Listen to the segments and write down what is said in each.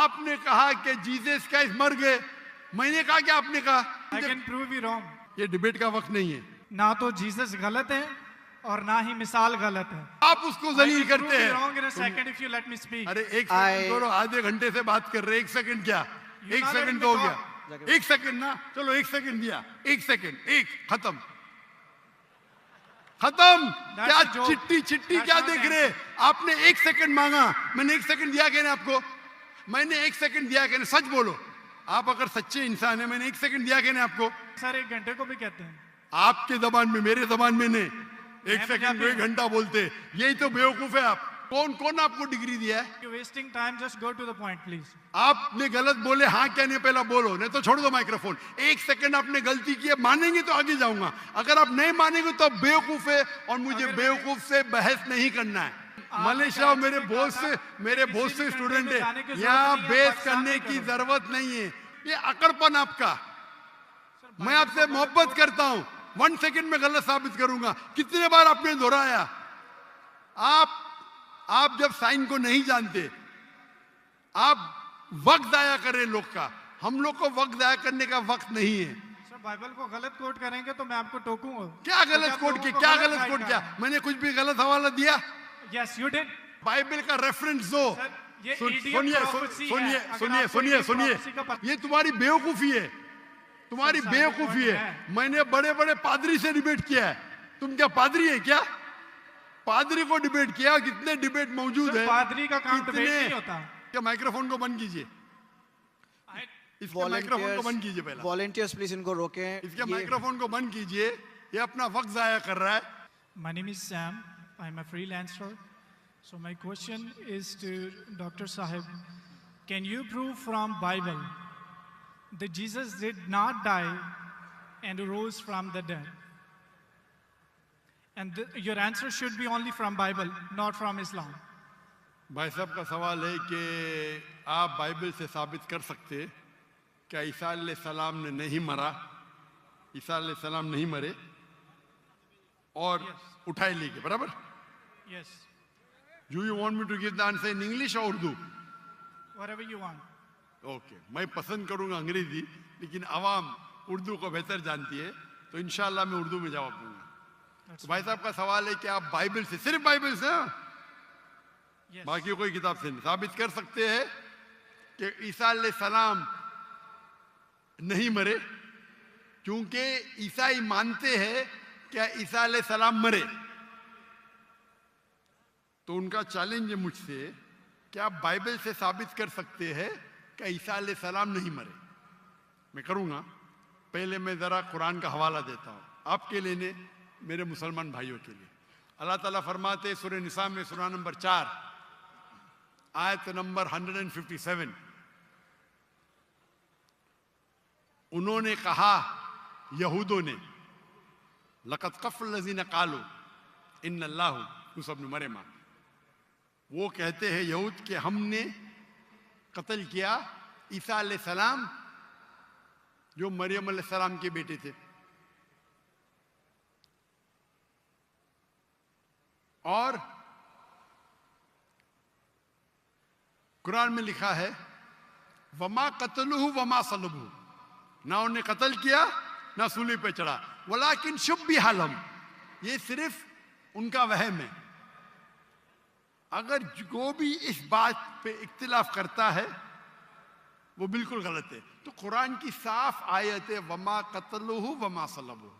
आपने कहा कि जीसस क्राइस्ट मर गए, मैंने कहा कि आपने कहा। I can prove you wrong. ये डिबेट का वक्त नहीं है। ना तो जीसस गलत है और ना ही मिसाल गलत है। आप उसको I जलील can करते prove you हैं। wrong in a second if you let me speak. अरे एक सेकंड छोड़ो, आधे घंटे से बात कर रहे, एक सेकंड क्या, एक सेकंड तो हो गया, एक सेकंड ना, चलो एक सेकंड दिया, एक सेकंड, एक खत्म खत्म। क्या चिट्ठी चिट्ठी क्या देख रहे, आपने एक सेकंड मांगा, मैंने एक सेकंड दिया क्या आपको, मैंने एक सेकंड दिया क्या, सच बोलो, आप अगर सच्चे इंसान है, मैंने एक सेकंड दिया क्या आपको। सर 1 घंटे को भी कहते हैं आपके जबान में, मेरे जबान में नहीं, एक सेकंड को 1 घंटा बोलते, यही तो बेवकूफ है आप। कौन कौन आपको डिग्री दिया है? You're wasting time, just go to the point please. आपने गलत बोले, हाँ क्या नहीं पहला बोलो, नहीं तो छोड़ दो माइक्रोफोन। 1 सेकंड आपने गलती की है, मानेंगे तो आगे जाऊंगा, अगर आप नहीं मानेंगे तो बेवकूफ है, और मुझे बेवकूफ से बहस नहीं करना है। मलेशिया मेरे बहुत से स्टूडेंट है, यहाँ बहस करने की जरूरत नहीं है, ये अकड़पन आपका। मैं आपसे मोहब्बत करता हूं, 1 सेकंड में गलत साबित करूंगा। कितने बार आपने दोहराया। आप जब साइन को नहीं जानते, आप वक्त जाया करें लोग का, हम लोग को वक्त जाया करने का वक्त नहीं है। सर बाइबल को गलत कोट करेंगे तो मैं आपको टोकूंगा। क्या गलत कोट किया, क्या गलत कोट किया, मैंने कुछ भी गलत हवाला दिया? Yes you did. बाइबल का रेफरेंस दो। ये सुनिए, ये तुम्हारी बेवकूफी है, तुम्हारी बेवकूफी है। मैंने बड़े बड़े पादरी से डिबेट किया है, तुम क्या पादरी है क्या? पादरी को डिबेट किया, कितने डिबेट मौजूद है। पादरी का काम डिबेट नहीं होता। क्या माइक्रोफोन को बंद कीजिए, इसके माइक्रोफोन को बंद कीजिए पहले। वॉलंटियर्स प्लीज इनको रोकें, इसके माइक्रोफोन को बंद कीजिए, ये अपना वक्त जाया कर रहा है। My name is Sam. I'm a freelancer. So my question is to Dr. Sahib. Can you prove from Bible that Jesus did not die and rose from the dead? And your answer should be only from Bible, not from Islam. भाई साहब का सवाल है कि आप Bible से साबित कर सकते हैं क्या ईसा अलैहिस्सलाम ने नहीं मरा, ईसा अलैहिस्सलाम नहीं मरे और उठाए ले गए, बराबर? Yes. Do you want me to give the answer in English or Urdu? Whatever you want. Okay, मैं पसंद करूंगा अंग्रेजी, लेकिन आवाम उर्दू को बेहतर जानती है, तो इंशाल्लाह मैं उर्दू में जवाब दूंगा। तो भाई साहब का सवाल है कि आप बाइबल से, सिर्फ बाइबल से, Yes. बाकी कोई किताब से नहीं साबित कर सकते हैं कि ईसा अलैहिस्सलाम नहीं मरे, क्योंकि ईसाई मानते हैं क्या ईसा अलैहिस्सलाम मरे। तो उनका चैलेंज है मुझसे कि आप बाइबल से साबित कर सकते हैं कि ईसा अलैहिस्सलाम नहीं मरे। मैं करूंगा, पहले मैं जरा कुरान का हवाला देता हूं आपके लिए, मेरे मुसलमान भाइयों के लिए। अल्लाह ताला फरमाते सूरह निसा में, सूरह नंबर 4 आयत नंबर 157, उन्होंने कहा, यहूदों ने, लक़द कफ़ल लज़ीना क़ालू इन्नल्लाहु यूसुफ इब्न मरियम, वो कहते हैं यहूद के हमने कत्ल किया ईसा अलैहिस्सलाम जो मरियम अलैहिस्सलाम के बेटे थे। और कुरान में लिखा है वमा कतलुहु वमा सलबुहु, ना उन्हें कत्ल किया ना सूली पे चढ़ा, वलाकिन शुब्बिह लहुम, ये सिर्फ उनका वहम है। अगर जो भी इस बात पे इख्तिलाफ करता है वो बिल्कुल गलत है। तो कुरान की साफ आयत है वमा कतलुहु वमा सलबुहु,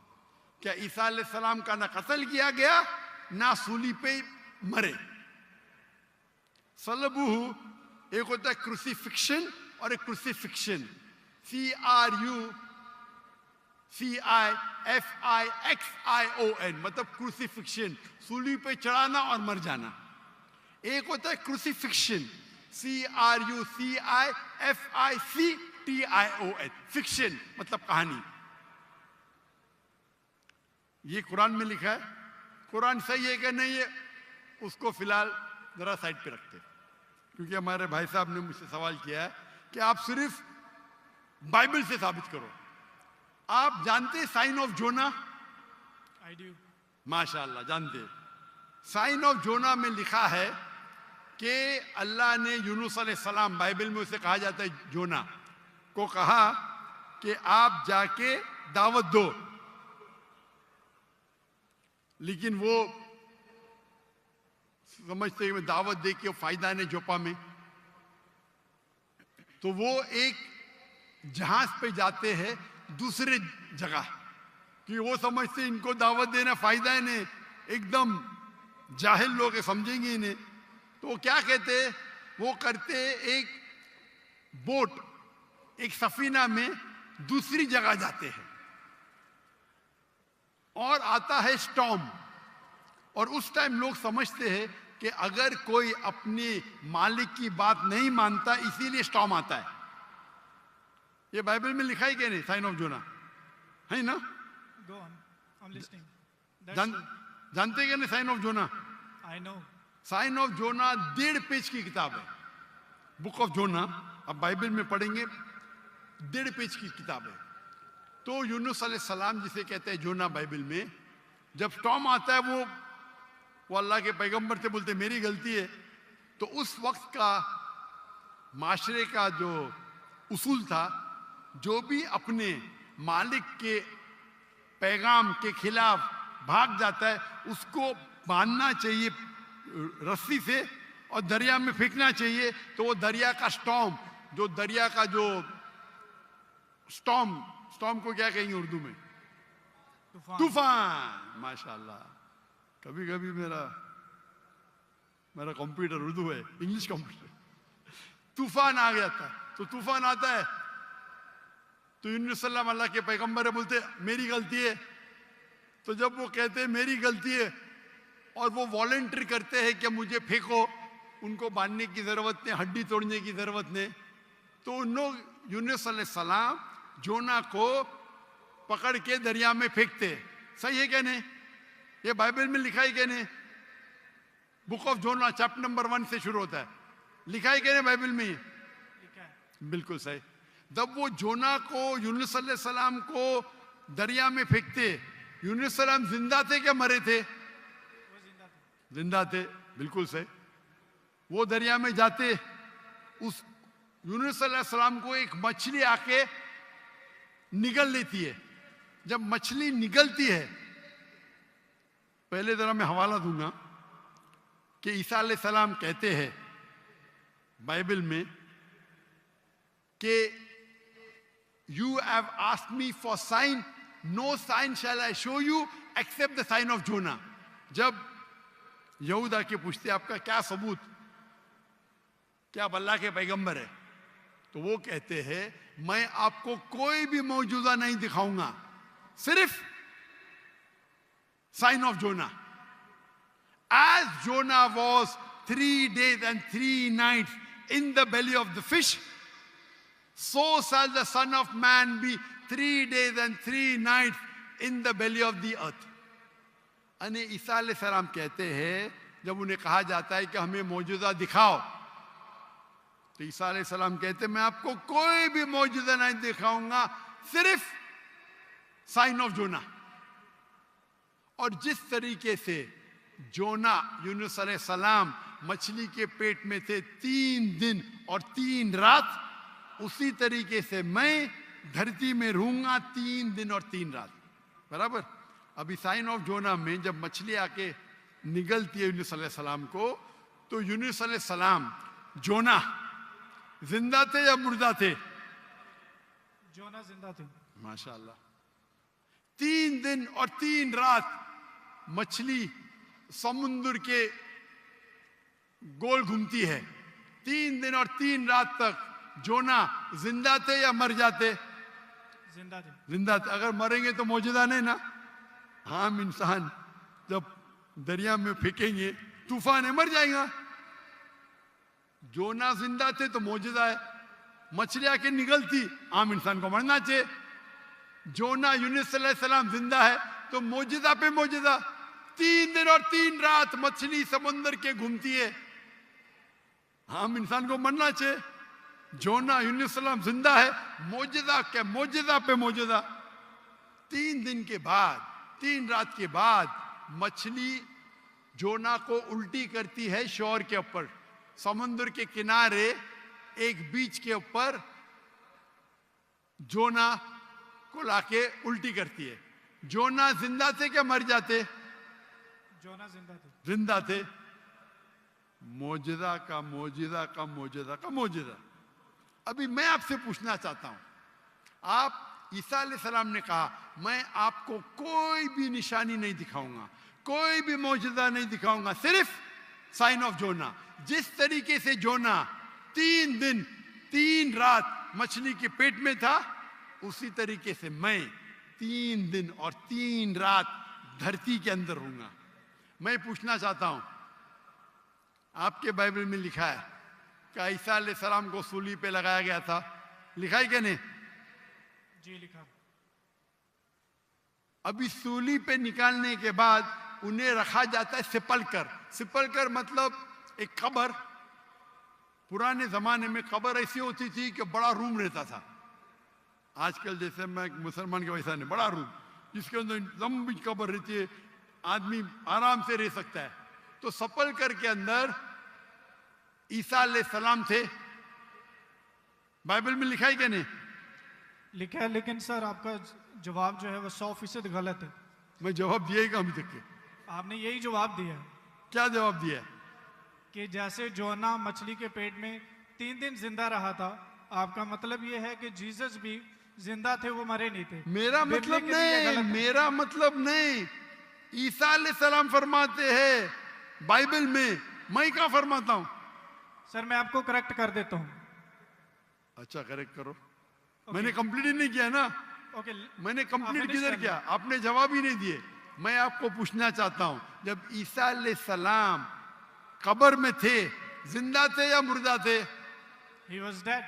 क्या ईसा अलैहिस्सलाम का ना कत्ल किया गया ना सूली पे मरे। सलबुहु एक होता है क्रूसिफिक्शन और एक क्रूसिफिक्शन, CRUCIFIXION, मतलब क्रूसिफिक्शन, सूली पे चढ़ाना और मर जाना। एक होता है क्रूसिफिक्शन, CRUCIFICTION, फिक्शन मतलब कहानी। ये कुरान में लिखा है। कुरान सही है कि नहीं है उसको फिलहाल जरा साइड पे रखते, क्योंकि हमारे भाई साहब ने मुझसे सवाल किया है कि आप सिर्फ बाइबल से साबित करो। आप जानते हैं sign of Jonah? I do. माशाअल्लाह जानते हैं। साइन ऑफ जोना में लिखा है कि अल्लाह ने यूनुस अलैहिस्सलाम, बाइबल में उसे कहा जाता है जोना, को कहा कि आप जाके दावत दो, लेकिन वो समझते हैं दावत दे के फायदा नहीं जोपा में, तो वो एक जहाज पे जाते हैं दूसरे जगह, कि वो समझते इनको दावत देना फायदा है नहीं, एकदम जाहिल लोग समझेंगे इन्हें। तो वो क्या कहते, वो करते एक बोट, एक सफीना में दूसरी जगह जाते हैं, और आता है स्टॉर्म, और उस टाइम लोग समझते हैं कि अगर कोई अपने मालिक की बात नहीं मानता इसीलिए स्टॉर्म आता है। ये बाइबल में लिखा है क्या नहीं, साइन ऑफ जोना है ना? Go on. I'm listening. That's जानते क्या नहीं sign of Jonah? I know. Sign of Jonah 1.5 page की किताब है, बुक ऑफ जोना। अब बाइबल में पढ़ेंगे, 1.5 पेज की किताब है। तो यूनुस अलैहिस्सलाम जिसे कहते हैं जोना बाइबल में, जब स्टॉर्म आता है वो अल्लाह के पैगंबर से बोलते मेरी गलती है। तो उस वक्त का माशरे का जो उसूल था, जो भी अपने मालिक के पैगाम के खिलाफ भाग जाता है उसको बांधना चाहिए रस्सी से और दरिया में फेंकना चाहिए। तो वो दरिया का स्टॉर्म, जो दरिया का जो स्टॉर्म को क्या कहेंगे उर्दू में? तूफान। माशाल्लाह, कभी कभी मेरा कंप्यूटर उर्दू है, इंग्लिश कंप्यूटर। तूफान आ गया था, तो तूफान आता है तो यूनुस सल्लल्लाहु अल्लाह के पैगंबर बोलते मेरी गलती है। तो जब वो कहते हैं मेरी गलती है और वो वॉलंटियर करते हैं कि मुझे फेंको, उनको बांधने की जरूरत नहीं, हड्डी तोड़ने की जरूरत नहीं, तो उन लोग यूनुस अलैहिस्सलाम जोना को पकड़ के दरिया में फेंकते। सही है क्या नहीं? ये बाइबल में लिखा है क्या नहीं? Book of Jonah chapter number 1 से शुरू होता है, लिखा है क्या नहीं बाइबल में? बिल्कुल सही। जब वो जोना को यूनुस अलैहिस्सलाम को दरिया में फेंकते, यूनुस सलाम जिंदा थे क्या मरे थे? जिंदा थे, बिल्कुल सही। वो दरिया में जाते, उस यूनुस अलैहिस्सलाम को एक मछली आके निगल लेती है। जब मछली निगलती है, पहले जरा मैं हवाला दूंगा कि ईसा अलैहिस्सलाम कहते हैं बाइबल में कि You have asked me for sign, no sign shall I show you except the sign of Jonah. जब यहूदा के पूछते आपका क्या सबूत, क्या आप अल्लाह के पैगंबर है, तो वो कहते हैं मैं आपको कोई भी मौजूदा नहीं दिखाऊंगा, सिर्फ sign of Jonah. As Jonah was 3 days and 3 nights in the belly of the fish, so shall the Son of Man be 3 days and 3 nights in the belly of the earth. अने ईसा अलैहिस्सलाम कहते हैं, जब उन्हें कहा जाता है कि हमें मौजूदा दिखाओ, तो ईसा अलैहिस्सलाम कहते हैं मैं आपको कोई भी मौजूदा नहीं दिखाऊंगा, सिर्फ साइन ऑफ जोना। और जिस तरीके से जोना यूनुस अलैहिस्सलाम मछली के पेट में थे 3 दिन और 3 रात, उसी तरीके से मैं धरती में रहूंगा 3 दिन और 3 रात। बराबर। अभी साइन ऑफ जोना में जब मछली आके निगलती है यूनुस अलैहिस्सलाम को, तो यूनुस अलैहिस्सलाम जोना जिंदा थे या मुर्दा थे? जोना जिंदा थे। माशाअल्लाह। 3 दिन और 3 रात मछली समुद्र के गोल घूमती है। 3 दिन और 3 रात तक जोना जिंदा थे या मर जाते? जिंदा थे। जिंदा थे। अगर मरेंगे तो मौजूदा नहीं ना। हम इंसान जब दरिया में फेंकेंगे तूफान है, मर जाएगा। जोना जिंदा थे तो मौजूदा है। मछली आके निगलती, आम इंसान को मरना चाहिए। जोना यूनुस अलैहिस्सलाम जिंदा है तो मौजूदा पे मौजूदा। 3 दिन और 3 रात मछली समुद्र के घूमती है, आम इंसान को मरना चाहिए। जोना यूनुस अलैहिस्सलाम जिंदा है, मौजूदा के मौजूदा पे मौजूदा। 3 दिन के बाद, 3 रात के बाद मछली जोना को उल्टी करती है शोर के ऊपर। समुद्र के किनारे एक बीच के ऊपर जोना को लाके उल्टी करती है। जोना जिंदा थे क्या मर जाते? जोना जिंदा थे। जिंदा थे। मोजिदा का मोजिदा का मोजिदा का मोजिदा। अभी मैं आपसे पूछना चाहता हूं, आप ईसा अलैहिस्सलाम ने कहा मैं आपको कोई भी निशानी नहीं दिखाऊंगा, कोई भी मौजूदा नहीं दिखाऊंगा, सिर्फ साइन ऑफ जोना। जिस तरीके से जोना 3 दिन 3 रात मछली के पेट में था, उसी तरीके से मैं 3 दिन और 3 रात धरती के अंदर रहूंगा। मैं पूछना चाहता हूं, आपके बाइबल में लिखा है कि ईसा अलैहिस्सलाम को सूली पे लगाया गया था, लिखा है क्या नहीं? जी लिखा। अभी सूली पे निकालने के बाद उन्हें रखा जाता है सिपलकर। सिपलकर मतलब एक कब्र। पुराने जमाने में कब्र ऐसी होती थी कि बड़ा रूम रहता था। आजकल जैसे मैं मुसलमान के वैसा नहीं, बड़ा रूम जिसके अंदर लंबी कब्र रहती है, आदमी आराम से रह सकता है। तो सपलकर के अंदर ईसा अलैहिस्सलाम थे। बाइबल में लिखा है क्या नहीं? लिखा है, लेकिन सर आपका जवाब जो है वो 100% गलत है। मैं जवाब दिया ही अभी तक के। आपने यही जवाब दिया है क्या जवाब दिया है? कि जैसे जोना मछली के पेट में 3 दिन जिंदा रहा था, आपका मतलब ये है कि जीसस भी जिंदा थे, वो मरे नहीं थे। मेरा बिबली मतलब के लिए ये नहीं, गलत है। मेरा मतलब नहीं। ईसा अलैहिस्सलाम फरमाते हैं बाइबल में, मैं क्या फरमाता हूं? सर मैं आपको करेक्ट कर देता हूँ। अच्छा करेक्ट करो। मैंने कंप्लीट ही नहीं किया ना। ओके, मैंने आप कंप्लीट finish किधर कर किया? आपने जवाब ही नहीं दिए। मैं आपको पूछना चाहता हूं, जब ईसा अलैहिस्सलाम कब्र में थे, जिंदा थे या मुर्दा थे? He was dead.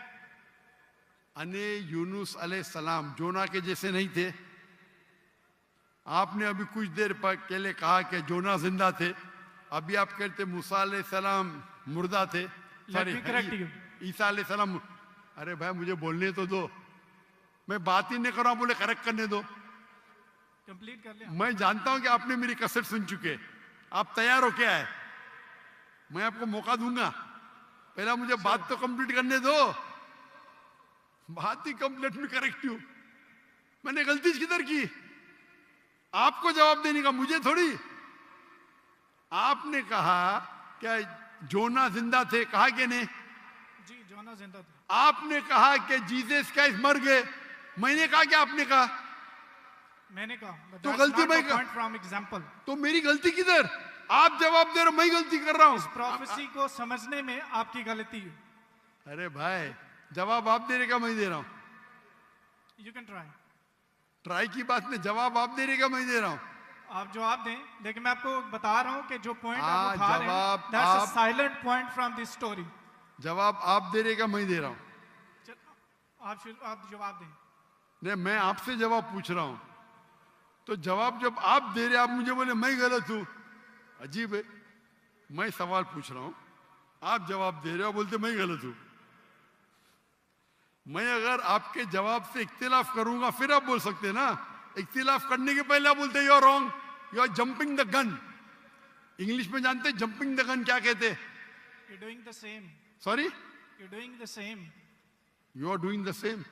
अने यूनुस अलैहिस्सलाम जोना के जैसे नहीं थे? आपने अभी कुछ देर पहले कहा कि जोना जिंदा थे, अभी आप कहते मूसा अलैहिस्सलाम मुर्दा थे। Let me correct you. ईसा अलैहिस्सलाम। अरे भाई मुझे बोलने तो दो, मैं बात ही नहीं कर रहा हूं, बोले करेक्ट करने दो। कंप्लीट कर लिया। मैं जानता हूं कि आपने मेरी कसर सुन चुके, आप तैयार हो क्या है? मैं आपको मौका दूंगा, पहला मुझे बात तो कंप्लीट करने दो। बात ही कंप्लीट में करेक्ट हूं। मैंने गलती किधर की? आपको जवाब देने का, मुझे थोड़ी। आपने कहा क्या जोना जिंदा थे, कहा कि नहीं? जी जोना जिंदा था। आपने कहा कि जीसस क्राइस्ट मर गए, मैंने कहा कि आपने कहा? मैंने कहा तो गलती मैं पॉइंट फ्रॉम एग्जांपल। तो मेरी गलती किधर? आप जवाब दे रहे हो, मैं गलती कर रहा हूं। इस प्रोफेसी को समझने में आपकी गलती है। अरे भाई जवाब आप दे रहे का मैं दे रहा हूं? You can try. ट्राई की बात नहीं, जवाब आप दे रहे का मैं दे रहा हूं। आप जवाब दें, लेकिन मैं आपको बता रहा हूं कि जो पॉइंट हाँ, आप उठा रहे जवाब हैं, दैट्स अ आप- silent point from this story. जवाब आप दे रहे का मैं दे रहा हूं। आप जवाब दें। नहीं मैं आपसे जवाब पूछ रहा हूं, तो जवाब जब आप दे रहे, आप मुझे बोले मैं गलत हूं। अजीब है, मैं सवाल पूछ रहा हूं, आप जवाब दे रहे हो, बोलते मैं गलत हूं। मैं अगर आपके जवाब से इख्तिलाफ करूंगा फिर आप बोल सकते हैं ना। इख्तिलाफ करने के पहले आप बोलते you are wrong, you are jumping the gun. English में जानते हैं जंपिंग द गन क्या कहते हैं? You doing the same. Sorry, you doing the same. You are doing the same.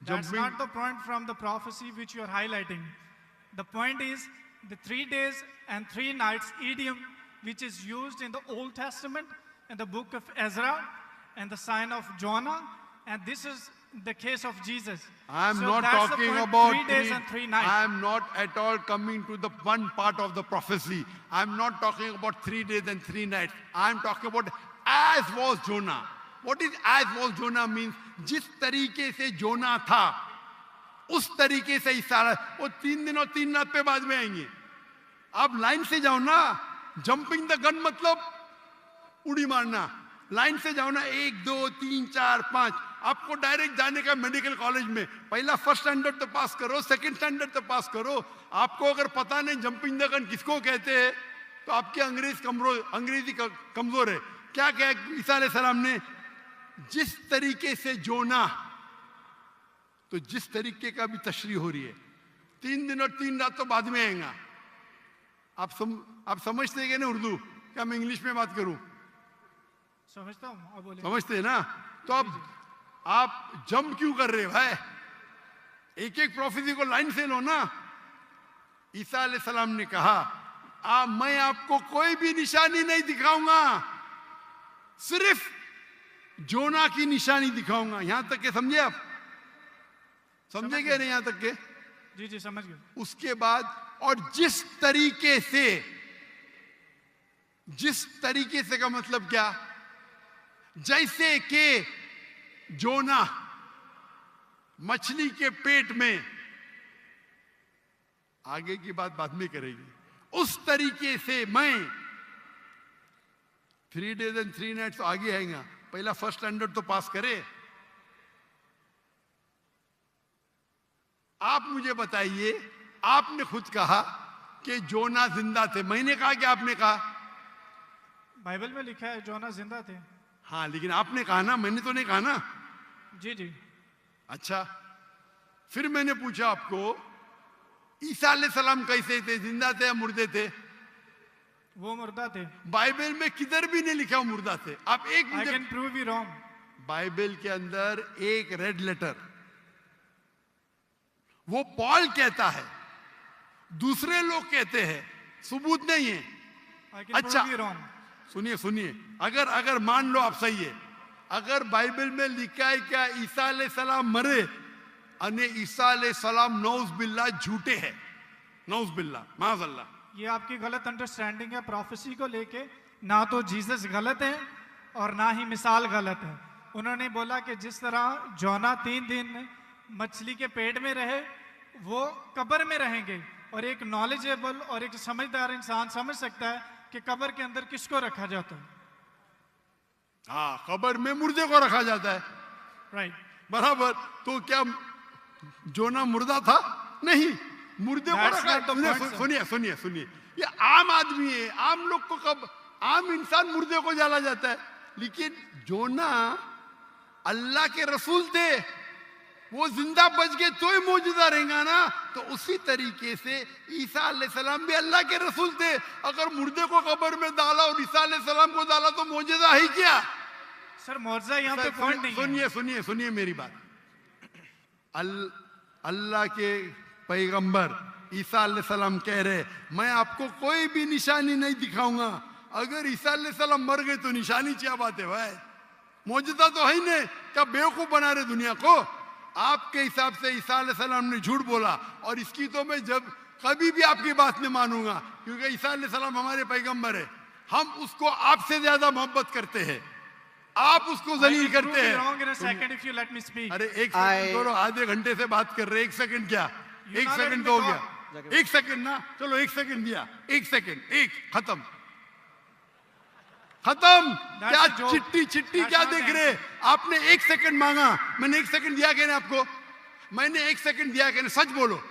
That's not the point from the prophecy which you are highlighting. The point is the 3 days and 3 nights idiom which is used in the Old Testament in the book of Ezra and the sign of Jonah, and this is the case of Jesus. I am So not that's the talking point, about 3 days and 3 nights. I am not at all coming to the one part of the prophecy. I am not talking about 3 days and 3 nights. I am talking about as was Jonah. What is as was Jonah means? जिस तरीके से जोना था उस तरीके से इशारा। वो 3 दिन और 3 रात पे बाद में आएंगे। आप लाइन से जाओ ना। जंपिंग द गन मतलब उड़ी मारना। लाइन से जाओ ना, 1 2 3 4 5। आपको डायरेक्ट जाने का मेडिकल कॉलेज में पहला फर्स्ट स्टैंडर्ड तो पास करो, सेकंड स्टैंडर्ड तो पास करो। आपको अगर पता नहीं जंपिंग द गन किसको कहते हैं तो आपकी अंग्रेजी कमजोर है। क्या कहा ईसा अलैहिस्सलाम ने? जिस तरीके से जोना, तो जिस तरीके का भी तशरीह हो रही है, 3 दिन और 3 रात तो बाद में आएगा। आप समझते हैं कि नहीं उर्दू? क्या मैं इंग्लिश में बात करूं? समझता हूँ, अब बोले। समझते हैं ना? तो अब आप जंप क्यों कर रहे हो भाई? एक एक प्रोफेसी को लाइन से लो ना। ईसा अलैहिस्सलाम ने कहा, मैं आपको कोई भी निशानी नहीं दिखाऊंगा, सिर्फ जोना की निशानी दिखाऊंगा। यहां तक के समझे आप? समझे क्या नहीं यहां तक के? जी जी समझ गए। उसके बाद, और जिस तरीके से का मतलब क्या? जैसे कि जोना मछली के पेट में, आगे की बात बाद में करेगी, उस तरीके से मैं 3 days and 3 nights तो आगे आएगा, पहला फर्स्ट स्टैंडर्ड तो पास करे। आप मुझे बताइए, आपने खुद कहा कि जोना जिंदा थे, मैंने कहा कि आपने कहा? बाइबल में लिखा है जोना जिंदा थे। हाँ, लेकिन आपने कहा ना, मैंने तो नहीं कहा ना। जी जी। अच्छा, फिर मैंने पूछा आपको, ईसा अलैहिस्सलाम कैसे थे? जिंदा थे या मुर्दे थे? वो मुर्दा थे। बाइबल में किधर भी नहीं लिखा वो मुर्दा थे। आप एक I can prove you wrong. Bible के अंदर एक रेड लेटर, वो पॉल कहता है, दूसरे लोग कहते हैं, सबूत नहीं है। आई कैन अच्छा, प्रूव यू रॉन्ग। सुनिए, अगर मान लो आप सही है, अगर बाइबल में लिखा है क्या ईसा अलैहिस्सलाम मरे, अने ईसा अलैहिस्सलाम नौज बिल्ला झूठे हैं, नौज बिल्ला, माज़अल्लाह, ये आपकी गलत अंडरस्टैंडिंग है प्रोफेसी को लेके। ना तो जीसस गलत है और ना ही मिसाल गलत है। उन्होंने बोला कि जिस तरह जोना 3 दिन मछली के पेट में रहे, वो कब्र में रहेंगे। और एक नॉलेजेबल और एक समझदार इंसान समझ सकता है कि कब्र के अंदर किसको रखा जाता है। हाँ, कब्र में मुर्दे को रखा जाता है, राइट, बराबर। तो क्या जोना मुर्दा था? नहीं, मुर्दे को रखा। सुनिए, ये आम आदमी है, आम लोग को कब, आम इंसान मुर्दे को जाला जाता है, लेकिन जोना अल्लाह के रसूल थे, वो जिंदा बच गए तो ही मौजूदा रहेगा ना। तो उसी तरीके से ईसा अलैहिस्सलाम भी अल्लाह के रसूल थे। अगर मुर्दे को कब्र में डाला और ईसा अलैहिस्सलाम को डाला तो मौजूदा है क्या? सर मौजूदा यहाँ पे पॉइंट नहीं है। सुनिए मेरी बात। अल्लाह के पैगंबर ईसा अलैहिस्सलाम कह रहे, मैं आपको कोई भी निशानी नहीं दिखाऊंगा। अगर ईसा अलैहिस्सलाम मर गए तो निशानी क्या बात है भाई? मौजूदा तो है ही नहीं, क्या बेवकूफ बना रहे दुनिया को? आपके हिसाब से ईसा अलैहिस्सलाम ने झूठ बोला, और इसकी तो मैं जब कभी भी आपकी बात नहीं मानूंगा, क्योंकि ईसा अलैहिस्सलाम हमारे पैगंबर है। हम उसको आपसे ज्यादा मोहब्बत करते हैं, आप उसको जलील करते हैं। अरे एक सेकंड करो, आधे घंटे से बात कर रहे, 1 सेकंड क्या? 1 सेकंड तो हो गया, 1 सेकंड ना, चलो 1 सेकंड दिया, 1 सेकंड, खत्म। क्या चिट्टी क्या देख रहे? आपने 1 सेकंड मांगा, मैंने 1 सेकंड दिया क्या? आपको मैंने 1 सेकंड दिया क्या? सच बोलो,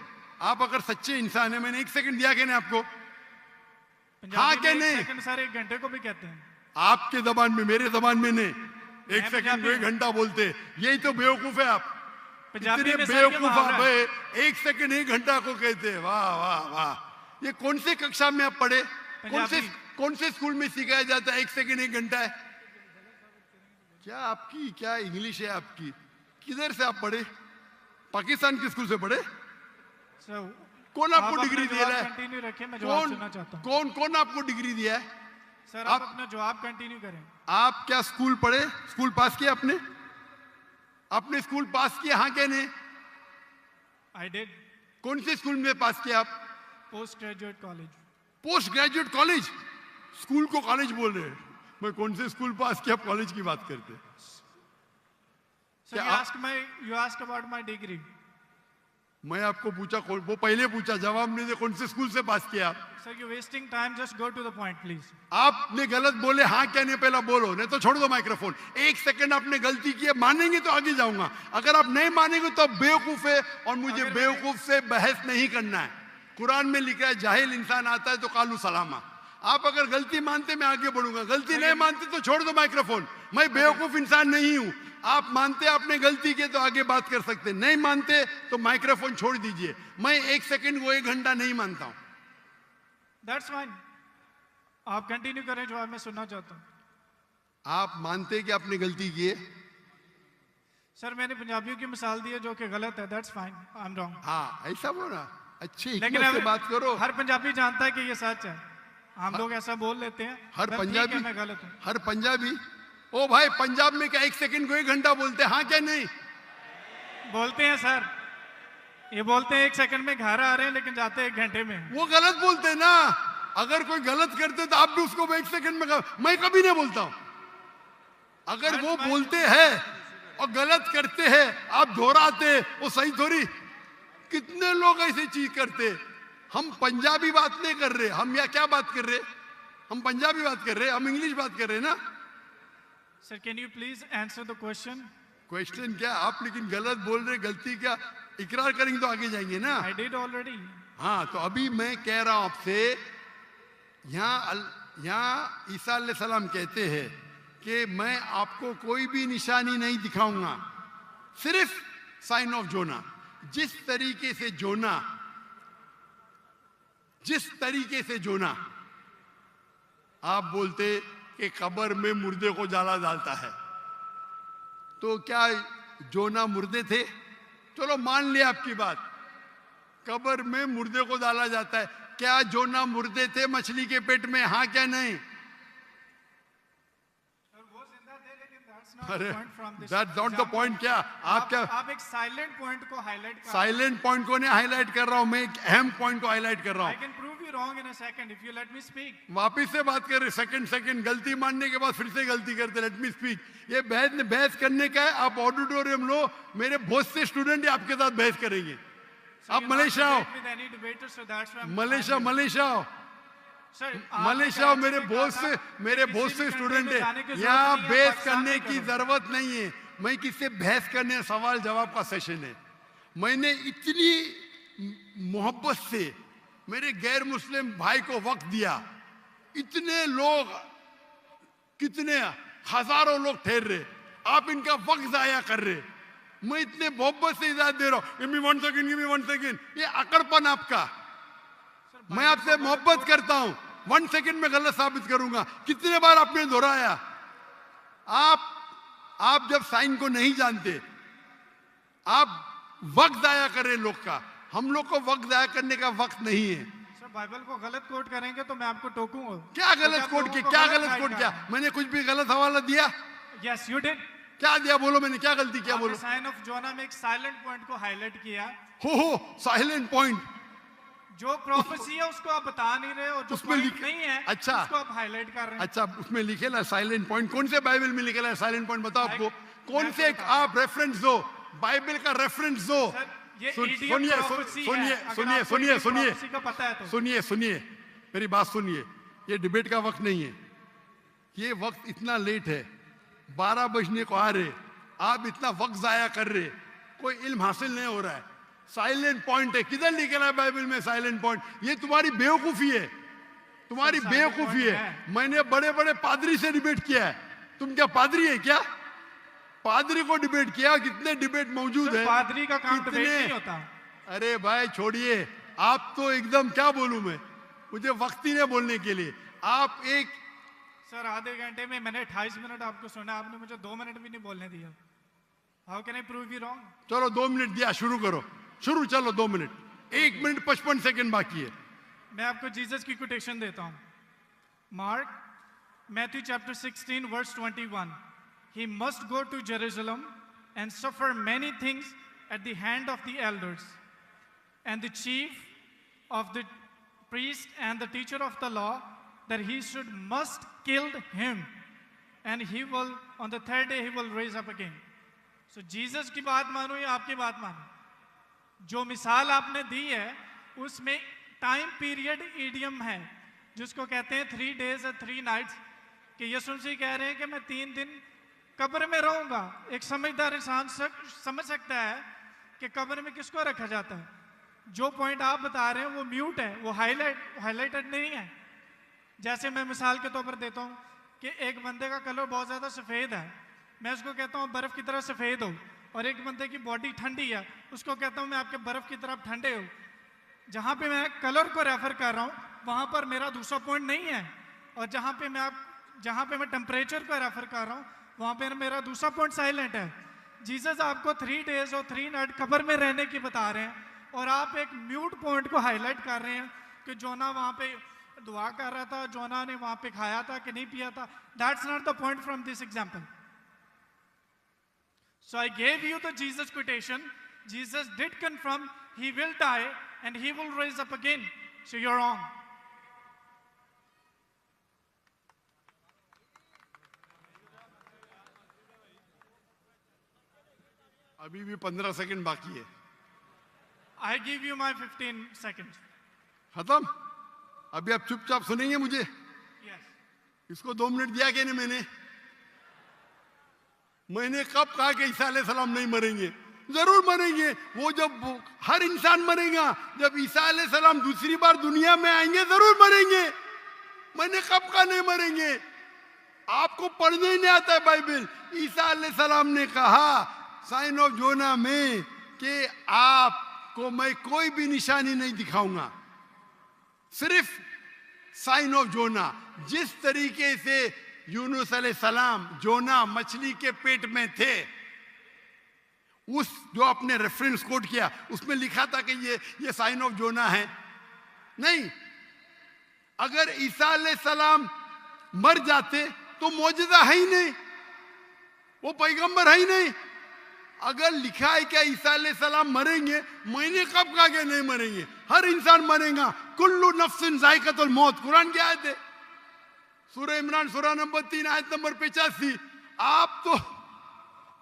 आप अगर सच्चे इंसान है, मैंने 1 सेकंड दिया क्या आपको? हाँ क्या नहीं? 1 सेकंड सर 1 घंटे को भी कहते हैं। आपके जबान में, मेरे जबान में नहीं। 1 सेकंड को 1 घंटा बोलते, यही तो बेवकूफ है आप। इतने बेवकूफ आप है, 1 सेकंड 1 घंटा को कहते हैं। वाह वाह वाह, ये कौन से कक्षा में आप पढ़े? कौन से स्कूल में सिखाया जाता है 1 सेकंड 1 घंटा है? क्या आपकी क्या इंग्लिश है आपकी? किधर से आप पढ़े? पाकिस्तान के स्कूल से पढ़े? कौन आपको डिग्री दिया है? कौन आपको डिग्री दिया है? सर आप अपना जवाब कंटिन्यू करें। आप क्या स्कूल पढ़े? स्कूल पास किया आपने? आपने स्कूल पास किया? हाँ क्या नहीं? I did. कौन से स्कूल में पास किया आप? Post graduate college. Post graduate college? School को कॉलेज बोल रहे हैं। मैं कौन से स्कूल पास किया, कॉलेज की बात करते? You asked about my degree. मैं आपको पूछा, वो पहले पूछा, जवाब नहीं दे, कौन से स्कूल से पास किया? Sir you wasting time, just go to the point please. आपने गलत बोले, हाँ क्या नहीं पहला बोलो, नहीं तो छोड़ दो माइक्रोफोन। 1 सेकंड आपने गलती की है, मानेंगे तो आगे जाऊंगा, अगर आप नहीं मानेंगे तो बेवकूफ है, और मुझे बेवकूफ से बहस नहीं करना है। कुरान में लिखा है जाहिल इंसान आता है तो कालू सलामा। आप अगर गलती मानते मैं आगे बढ़ूंगा, गलती नहीं मानते तो छोड़ दो माइक्रोफोन। मैं बेवकूफ इंसान नहीं हूं। आप मानते आपने गलती की तो आगे बात कर सकते, नहीं मानते तो माइक्रोफोन छोड़ दीजिए। मैं 1 सेकंड को 1 घंटा नहीं मानता हूं। That's fine. आप कंटिन्यू करें, जो मैं सुनना चाहता हूं। आप मानते कि आपने गलती की है? सर मैंने पंजाबियों की मिसाल दी है जो कि गलत है, that's fine, I am wrong. हाँ, ऐसा बोला, अच्छी लेकिन हिकमत से बात करो। हर पंजाबी जानता है कि ये सच है, हम लोग ऐसा बोल लेते हैं। हर सर, ठीक पंजाबी, है, मैं गलत हूँ। हर पंजाबी, ओ भाई पंजाब में क्या 1 सेकंड को 1 घंटा बोलते हैं? हाँ क्या नहीं? बोलते हैं सर, ये बोलते हैं 1 सेकंड में घर आ रहे हैं लेकिन जाते हैं 1 घंटे में। वो गलत बोलते हैं ना। अगर कोई गलत करते तो आप भी उसको 1 सेकंड में मैं कभी नहीं बोलता हूं। अगर वो बोलते हैं और गलत करते हैं, आप दोहराते, वो सही थोड़ी। कितने लोग ऐसे चीज करते। हम पंजाबी बात नहीं कर रहे, हम या क्या बात कर रहे? हम पंजाबी बात कर रहे, हम इंग्लिश बात कर रहे ना। Sir can you please answer the question? Question क्या? आप लेकिन गलत बोल रहे, गलती क्या इकरार करेंगे तो आगे जाएंगे ना। I did already. हाँ, तो अभी मैं कह रहा हूं आपसे, यहाँ ईसा अलैहिस्सलाम कहते हैं कि मैं आपको कोई भी निशानी नहीं दिखाऊंगा, सिर्फ साइन ऑफ जोना। जिस तरीके से जोना आप बोलते कि कब्र में मुर्दे को जाला डालता है, तो क्या जोना मुर्दे थे? चलो मान लिया आपकी बात, कब्र में मुर्दे को डाला जाता है। क्या जोना मुर्दे थे मछली के पेट में? हाँ क्या नहीं? अरे दैट्स नॉट द पॉइंट। क्या आप क्या आप एक साइलेंट पॉइंट को हाईलाइट कर। साइलेंट पॉइंट को नहीं हाईलाइट कर रहा हूं, मैं एक अहम पॉइंट को हाईलाइट कर रहा आई हूं। Can prove you wrong in a second if you let me speak. वापिस से बात कर रहे, सेकंड गलती मानने के बाद फिर से गलती करते। Let me speak. ये बहस करने का है। आप ऑडिटोरियम लो, मेरे बहुत से स्टूडेंट आपके साथ बहस करेंगे। आप मलेशिया आओ, मलेशिया आओ, मलेशिया मेरे बहुत से स्टूडेंट है। यहाँ बहस करने की जरूरत नहीं है। मैं किससे बहस करने, सवाल जवाब का सेशन है। मैंने इतनी मोहब्बत से मेरे गैर मुस्लिम भाई को वक्त दिया। इतने लोग, कितने हजारों लोग ठहर रहे, आप इनका वक्त जाया कर रहे। मैं इतने मोहब्बत से इजाजत दे रहा हूं। Give me 1 second. ये अकड़पन आपका। मैं आपसे मोहब्बत करता हूं, 1 सेकंड में गलत साबित करूंगा। कितने बार आपने दोहराया। आप जब साइन को नहीं जानते, आप वक्त जाया कर रहे लोग का। हम लोग को वक्त जाया करने का वक्त नहीं है। सर बाइबल को गलत कोट करेंगे तो मैं आपको टोकूंगा। क्या गलत कोट किया? क्या गलत कोट किया? मैंने कुछ भी गलत हवाला दिया? Yes you did. क्या दिया? बोलो, मैंने क्या गलती किया? बोलो। साइन ऑफ जोना में एक साइलेंट पॉइंट को हाईलाइट किया। हो साइलेंट पॉइंट। जो प्रोफेसी है उसको आप बता नहीं रहे हो, जो उसमें पॉइंट नहीं है अच्छा, उसको आप हाईलाइट कर रहे हैं। अच्छा, उसमें लिखेला साइलेंट पॉइंट। कौन से बाइबल में लिखेला है साइलेंट पॉइंट? बताओ आपको कौन से आप रेफरेंस दो, बाइबल का रेफरेंस दो। सुनिए, मेरी बात सुनिए। ये डिबेट का वक्त नहीं है। ये वक्त इतना लेट है, 12 बजने को आ रहे, आप इतना वक्त जाया कर रहे, कोई इल्म हासिल नहीं हो रहा है। साइलेंट पॉइंट है, किधर लिखा है बाइबल में साइलेंट पॉइंट? ये तुम्हारी बेवकूफी है, तुम्हारी बेवकूफी है। मैंने बड़े बड़े पादरी से डिबेट किया है। तुम क्या पादरी है क्या? पादरी को डिबेट किया। कितने डिबेट मौजूद है। पादरी का काम डिबेट नहीं होता। अरे भाई छोड़िए, आप तो एकदम, क्या बोलूं मैं, मुझे वक्त ही नहीं बोलने के लिए। आप एक सर आधे घंटे में मैंने 28 मिनट आपको सुना, आपने मुझे 2 मिनट भी नहीं बोलने दिया। How can I prove you wrong? चलो 2 मिनट दिया, शुरू करो। शुरू, चलो 2 मिनट। 1 मिनट 55 सेकंड बाकी है। मैं आपको जीसस की कोटेशन देता हूं। Mark Matthew chapter 16 verse 21। He must go to Jerusalem and suffer many things at the hand of the elders and the chief of the priest and the teacher of the law, that he must kill him, and he will on the 3rd day he will raise up again. So Jesus की बात मानो या आपकी बात मानो, जो मिसाल आपने दी है उसमें टाइम पीरियड ईडियम है जिसको कहते हैं 3 days and 3 nights, कि यीशु मसीह कह रहे हैं कि मैं 3 दिन कब्र में रहूंगा। एक समझदार इंसान समझ सकता है कि कब्र में किसको रखा जाता है। जो पॉइंट आप बता रहे हैं वो म्यूट है, वो हाईलाइटेड नहीं है। जैसे मैं मिसाल के तौर पर देता हूँ कि एक बंदे का कलर बहुत ज़्यादा सफ़ेद है, मैं उसको कहता हूँ बर्फ़ की तरह सफ़ेद हो, और एक बंदे की बॉडी ठंडी है, उसको कहता हूँ मैं आपके बर्फ़ की तरफ ठंडे हो। जहाँ पे मैं कलर को रेफर कर रहा हूँ वहाँ पर मेरा दूसरा पॉइंट नहीं है, और जहाँ पे मैं जहाँ पे मैं टेम्परेचर को रेफर कर रहा हूँ वहाँ पे मेरा दूसरा पॉइंट साइलेंट है। जीसस आपको 3 days और 3 night कब्र में रहने की बता रहे हैं और आप एक म्यूट पॉइंट को हाईलाइट कर रहे हैं कि जोना वहाँ पे दुआ कर रहा था, जोना ने वहाँ पे खाया था कि नहीं पिया था। That's not the point from this example. So I gave you the Jesus quotation. Jesus did confirm he will die and he will rise up again. So you're wrong. अभी भी 15 सेकंड बाकी है। I give you my 15 seconds. खत्म? अभी आप चुपचाप सुनेंगे मुझे? Yes. इसको 2 मिनट दिया क्या नहीं मैंने कब कहा कि ईसा अलैहिस्सलाम नहीं मरेंगे? जरूर मरेंगे। वो जब हर इंसान मरेगा, जब ईसा अलैहिस्सलाम दूसरी बार दुनिया में आएंगे जरूर मरेंगे। मैंने कब कहा नहीं मरेंगे? आपको पढ़ने ही नहीं आता है बाइबल। ईसा अलैहिस्सलाम ने कहा साइन ऑफ जोना में कि आपको मैं कोई भी निशानी नहीं दिखाऊंगा, सिर्फ साइन ऑफ जोना। जिस तरीके से यूनुस अलैहिस्सलाम जोना मछली के पेट में थे, उस जो आपने रेफरेंस कोट किया उसमें लिखा था कि ये साइन ऑफ जोना है? नहीं। अगर ईसा अलैहिस्सलाम मर जाते तो मौजूदा है ही नहीं, वो पैगंबर है ही नहीं। अगर लिखा है क्या ईसा अलैहिस्सलाम मरेंगे, मैंने कब कहा कि नहीं मरेंगे? हर इंसान मरेगा। कुल्लु नफ्सिन जायकातुल मौत, कुरान की आयत है, सूरह इमरान सूरह नंबर 3 आयत नंबर 85। आप तो,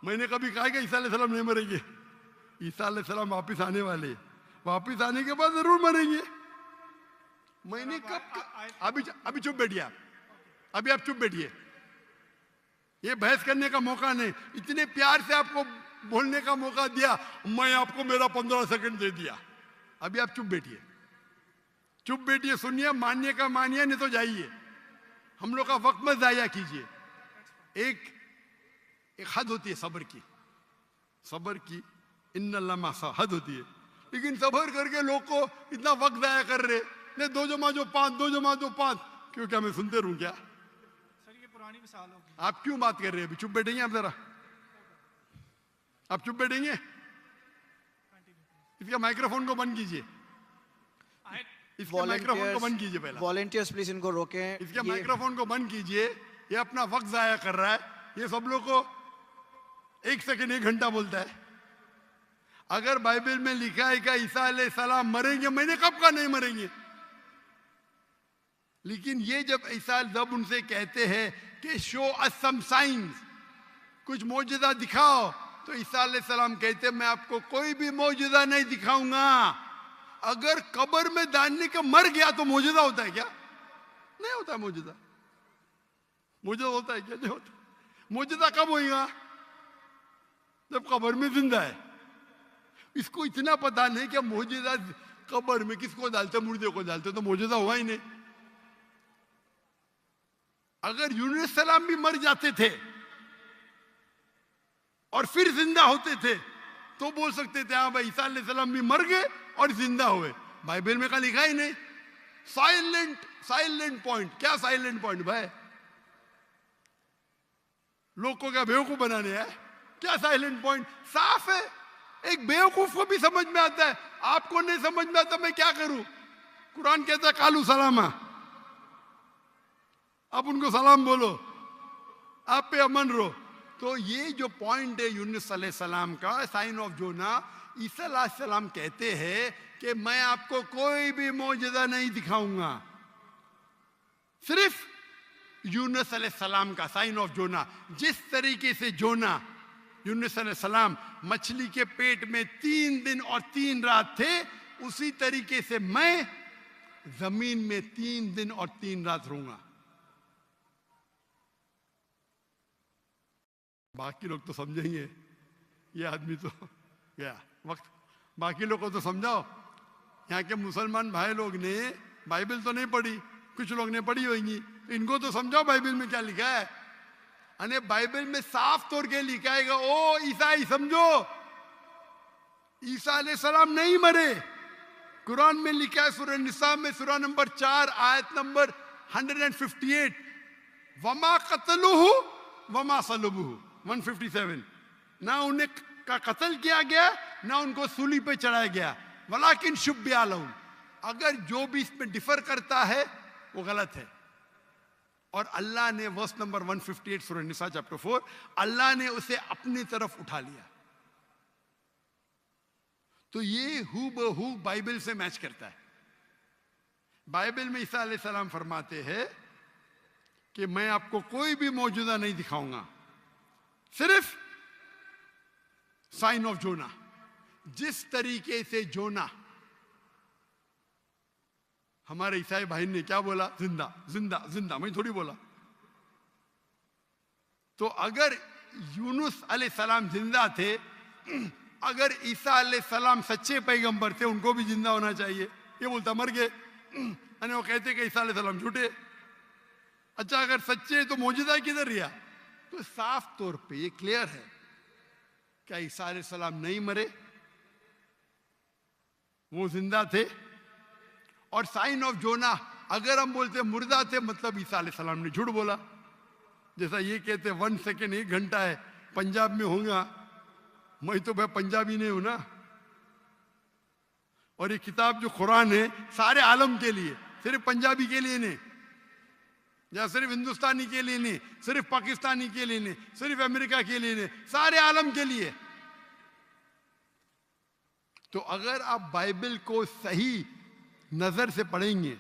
मैंने कभी कहा कि ईसा अलैहिस्सलाम नहीं मरेंगे? ईसा अलैहिस्सलाम वापिस आने वाले, वापिस आने के बाद जरूर मरेंगे। मैंने कब अभी चुप बैठिए आप, अभी आप चुप बैठिए। ये बहस करने का मौका नहीं, इतने प्यार से आपको बोलने का मौका दिया, मैं आपको मेरा 15 सेकंड दे दिया। अभी आप चुप बैठिए, चुप बैठिए, सुनिए, मानिए का मानिए, नहीं तो जाइए। हम लोग का वक्त मत जाया कीजिए। एक हद होती है सब्र की, सब्र की इन्नल्लाह मासा हद होती है। लेकिन सब्र करके लोग को इतना वक्त जाया कर रहे, नहीं 2 जमा 5, 2 जमा 5, क्यों? क्या मैं सुनते रहूं क्या? सर ये पुरानी मिसाल होगी। आप क्यों बात कर रहे हैं? अभी चुप बैठेंगे आप जरा, आप चुप बैठेंगे? इसका माइक्रोफोन को बंद कीजिए, इसके माइक्रोफोन को बंद कीजिए पहले। वॉलंटियर्स प्लीज इनको रोकें। इसके माइक्रोफोन को बंद कीजिए, ये अपना वक्त जाया कर रहा है। ये सब लोग को 1 सेकंड 1 घंटा बोलता है। अगर बाइबल में लिखा है कि ईसा अलैहिस्सलाम मरेंगे, मैंने कब कहा नहीं मरेंगे? लेकिन ये जब उनसे कहते हैं कि शो अस सम साइंस, कुछ मौजूदा दिखाओ, तो ईसा अलैहिस्सलाम कहते मैं आपको कोई भी मौजूदा नहीं दिखाऊंगा। अगर कब्र में डालने का मर गया तो मौजूदा होता है क्या? नहीं होता है मौजूदा। मौजूदा होता है क्या? नहीं होता। मौजूदा कब होगा? जब कब्र में जिंदा है। इसको इतना पता नहीं कि मौजूदा कब्र में किसको डालते, मुर्दे को डालते, तो मौजूदा हुआ ही नहीं। अगर यूनुस सलाम भी मर जाते थे और फिर जिंदा होते थे तो बोल सकते थे हाँ भाई ईसा अलैहिस्सलाम भी मर गए और जिंदा हुए। बाइबल में का लिखा ही नहीं। Silent point. क्या साइलेंट पॉइंट भाई? लोग को क्या बेवकूफ बनाने है? क्या साइलेंट पॉइंट? साफ है, एक बेवकूफ को भी समझ में आता है, आपको नहीं समझ में आता, मैं क्या करूं? कुरान कहता है कालू सलामा, आप उनको सलाम बोलो, आप पे अमन रहो। तो ये जो पॉइंट है यूनुस अलैहिस्सलाम का, साइन ऑफ जोना, ईसा अलैहिस्सलाम कहते हैं कि मैं आपको कोई भी मौजूदा नहीं दिखाऊंगा, सिर्फ यूनुस अलैहिस्सलाम का साइन ऑफ जोना। जिस तरीके से जोना यूनुस अलैहिस्सलाम मछली के पेट में 3 दिन और 3 रात थे, उसी तरीके से मैं जमीन में 3 दिन और 3 रात रहूंगा। बाकी लोग तो समझेंगे, ये आदमी तो गया वक्त। बाकी लोग को तो समझाओ। यहाँ के मुसलमान भाई लोग ने बाइबल तो नहीं पढ़ी, कुछ लोग ने पढ़ी होगी, इनको तो समझाओ बाइबल में क्या लिखा है। अने बाइबल में साफ तौर के लिखा है, ओ ईसाई समझो, ईसा अलैहिस्सलाम नहीं मरे। कुरान में लिखा है सूरह निसा में सूरह नंबर 4 आयत नंबर 158, वमा कतलुहु वमा सलबुहु 157, ना उन्हें का कत्ल किया गया ना उनको सूली पे चढ़ाया गया, वलाकिन शुब्बिया लहुम, अगर जो भी इसमें डिफर करता है वो गलत है। और अल्लाह ने वर्स नंबर 158 सूरह निसा चैप्टर 4, अल्लाह ने उसे अपनी तरफ उठा लिया। तो ये हूबहू बाइबल से मैच करता है। बाइबल में ईसा अलैहिस्सलाम फरमाते हैं कि मैं आपको कोई भी मौजूदा नहीं दिखाऊंगा, सिर्फ साइन ऑफ जोना। जिस तरीके से जोना, हमारे ईसाई भाई ने क्या बोला, जिंदा जिंदा जिंदा, मैं थोड़ी बोला। तो अगर यूनुस अलैहिस्सलाम जिंदा थे, अगर ईसा अलैहिस्सलाम सच्चे पैगंबर थे, उनको भी जिंदा होना चाहिए। ये बोलता मर गए, और वो कहते कि ईसा अलैहिस्सलाम झूठे। अच्छा अगर सच्चे तो मौजूदा किधर रिया? तो साफ तौर पे ये क्लियर है, क्या ईसा अलैहिस्सलाम नहीं मरे, वो जिंदा थे। और साइन ऑफ जोना, अगर हम बोलते मुर्दा थे, मतलब ईसा अलैहिस्सलाम ने झूठ बोला। जैसा ये कहते 1 सेकेंड 1 घंटा है, पंजाब में होगा, मैं तो भाई पंजाबी नहीं हूं ना। और ये किताब जो कुरान है सारे आलम के लिए, सिर्फ पंजाबी के लिए नहीं, या सिर्फ हिंदुस्तानी के लिए नहीं, सिर्फ पाकिस्तानी के लिए नहीं, सिर्फ अमेरिका के लिए नहीं, सारे आलम के लिए। तो अगर आप बाइबल को सही नजर से पढ़ेंगे,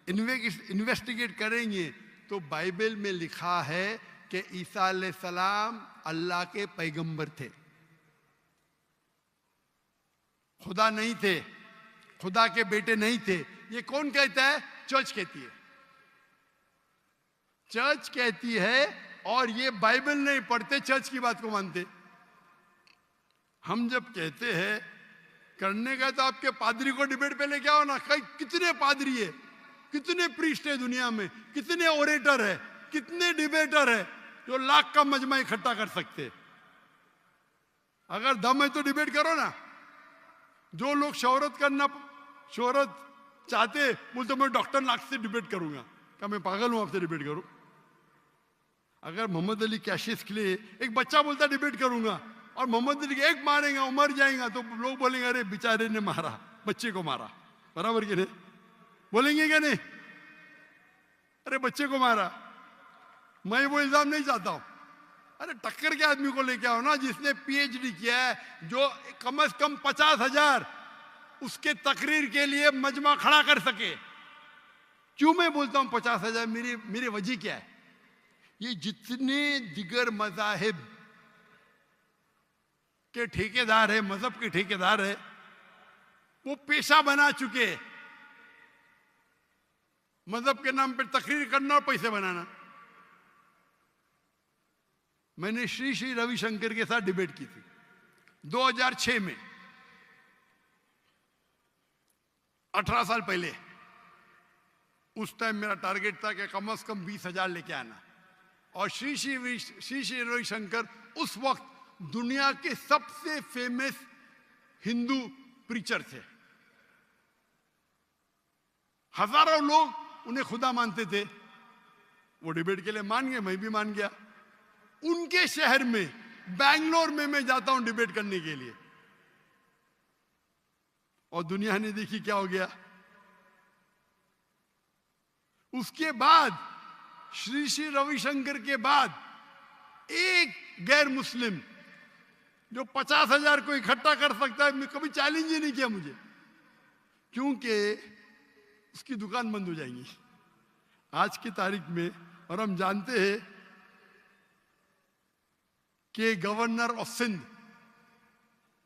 इन्वेस्टिगेट करेंगे, तो बाइबल में लिखा है कि ईसा अलैहिस्सलाम अल्लाह के पैगंबर थे, खुदा नहीं थे, खुदा के बेटे नहीं थे। ये कौन कहता है? चर्च कहती है। चर्च कहती है, और ये बाइबल नहीं पढ़ते, चर्च की बात को मानते। हम जब कहते हैं करने का, तो आपके पादरी को डिबेट पे लेके आओ ना। कितने पादरी है, कितने प्रीस्ट है दुनिया में, कितने ओरेटर है, कितने डिबेटर है जो लाख का मजमा इकट्ठा कर सकते। अगर दम है तो डिबेट करो ना। जो लोग शोहरत चाहते, बोलते मैं डॉक्टर नाग से डिबेट करूंगा, क्या मैं पागल हूं आपसे डिबेट करूं? अगर मोहम्मद अली कैशिस के लिए एक बच्चा बोलता डिबेट करूंगा, और मोहम्मद अली एक मारेगा वो मर जाएगा, तो लोग बोलेंगे अरे बेचारे ने मारा, बच्चे को मारा। बराबर कि नहीं? बोलेंगे क्या नहीं? अरे बच्चे को मारा। मैं वो इल्जाम नहीं चाहता हूं। अरे टक्कर के आदमी को लेके आओ ना, जिसने पीएचडी किया है, जो कम से कम 50,000 उसके तकरीर के लिए मजमा खड़ा कर सके। क्यों मैं बोलता हूं 50,000? मेरी वजह क्या है? ये जितने दिगर मजाहिब के ठेकेदार है, मजहब के ठेकेदार है, वो पेशा बना चुके, मजहब के नाम पे तकरीर करना और पैसे बनाना। मैंने श्री श्री रविशंकर के साथ डिबेट की थी 2006 में, 18 साल पहले। उस टाइम मेरा टारगेट था कि कम से कम 20,000 लेके आना। और श्री श्री रविशंकर उस वक्त दुनिया के सबसे फेमस हिंदू प्रीचर थे। हजारों लोग उन्हें खुदा मानते थे। वो डिबेट के लिए मान गए, मैं भी मान गया। उनके शहर में, बैंगलोर में मैं जाता हूं डिबेट करने के लिए, और दुनिया ने देखी क्या हो गया। उसके बाद श्री श्री रविशंकर के बाद एक गैर मुस्लिम जो 50,000 को इकट्ठा कर सकता है, मैं कभी चैलेंज ही नहीं किया मुझे, क्योंकि उसकी दुकान बंद हो जाएगी आज की तारीख में। और हम जानते हैं कि गवर्नर ऑफ सिंध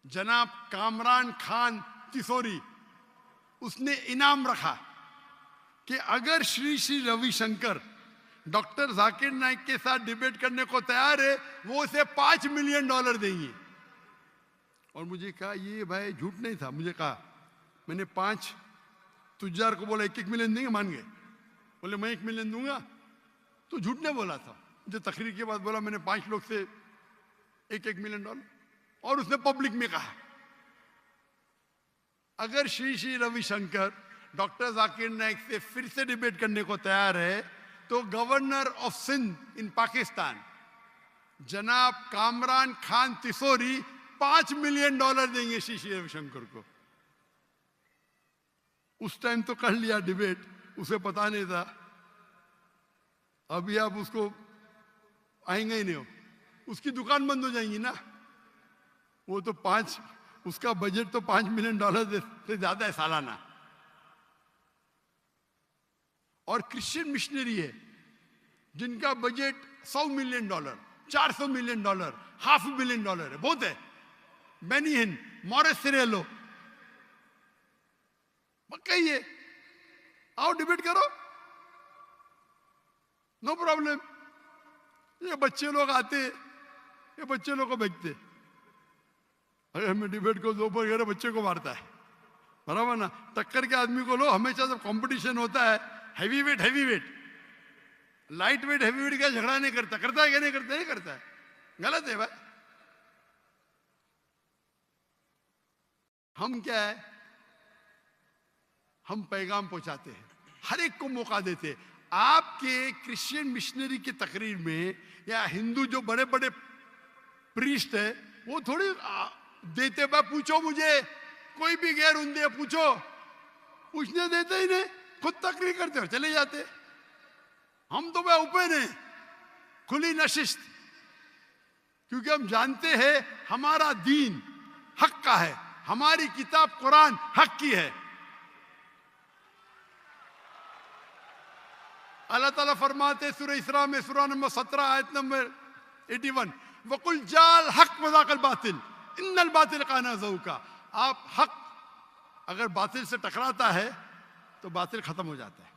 जनाब कामरान खान तिसोरी, उसने इनाम रखा कि अगर श्री श्री रविशंकर डॉक्टर जाकिर नाइक के साथ डिबेट करने को तैयार है, वो उसे $5 मिलियन देंगे। और मुझे कहा ये भाई झूठ नहीं था। मुझे कहा, मैंने 5 तुजार को बोला 1-1 मिलियन देंगे, मान गए। बोले मैं 1 मिलियन दूंगा, तो झूठ नहीं बोला था। मुझे तकरीर के बाद बोला मैंने 5 लोग से 1-1 मिलियन डॉलर। और उसने पब्लिक में कहा अगर श्री श्री रविशंकर डॉक्टर जाकिर नाइक से फिर से डिबेट करने को तैयार है, तो गवर्नर ऑफ सिंध इन पाकिस्तान जनाब कामरान खान तिसोरी $5 मिलियन देंगे श्री श्री रविशंकर को। उस टाइम तो कर लिया डिबेट, उसे पता नहीं था। अभी आप उसको आएंगे ही नहीं हो, उसकी दुकान बंद हो जाएंगी ना। वो तो उसका बजट तो $5 मिलियन से ज्यादा है सालाना। और क्रिश्चियन मिशनरी है जिनका बजट $100 मिलियन, $400 मिलियन, $500 मिलियन है, बहुत है। बेनी हिन, मॉरिस सिरेलो, कहिए आओ डिबेट करो, नो प्रॉब्लम। ये बच्चे लोग आते, ये बच्चे लोग को बेचते। अगर मैं डिबेट को दो पर गए बच्चे को मारता है, बराबर ना। टक्कर के आदमी को लो। हमेशा जब कंपटीशन होता है heavy weight, light weight heavy weight का झगड़ा नहीं करता। करता है क्या? नहीं करता, नहीं करता है। गलत है भाई। हम क्या है, हम पैगाम पहुंचाते हैं, हर एक को मौका देते हैं। आपके क्रिश्चियन मिशनरी की तकरीर में या हिंदू जो बड़े बड़े प्रीस्ट है वो थोड़ी देते। भाई पूछो मुझे, कोई भी गैर उन्दे पूछो, पूछने देते ही नहीं, खुद तकरीर करते और चले जाते। हम तो भाई ओपन है, खुली नशिस्त, क्योंकि हम जानते हैं हमारा दीन हक का है, हमारी किताब कुरान हक की है। अल्लाह ताला फरमाते सूरह इसरा में, सूरह नंबर 17 आयत नंबर 81, वकुल जाल हक वज़ाकल बातिल इन्नल बातिल काना ज़हूका। आप हक अगर बातिल से टकराता है तो बातिल खत्म हो जाता है।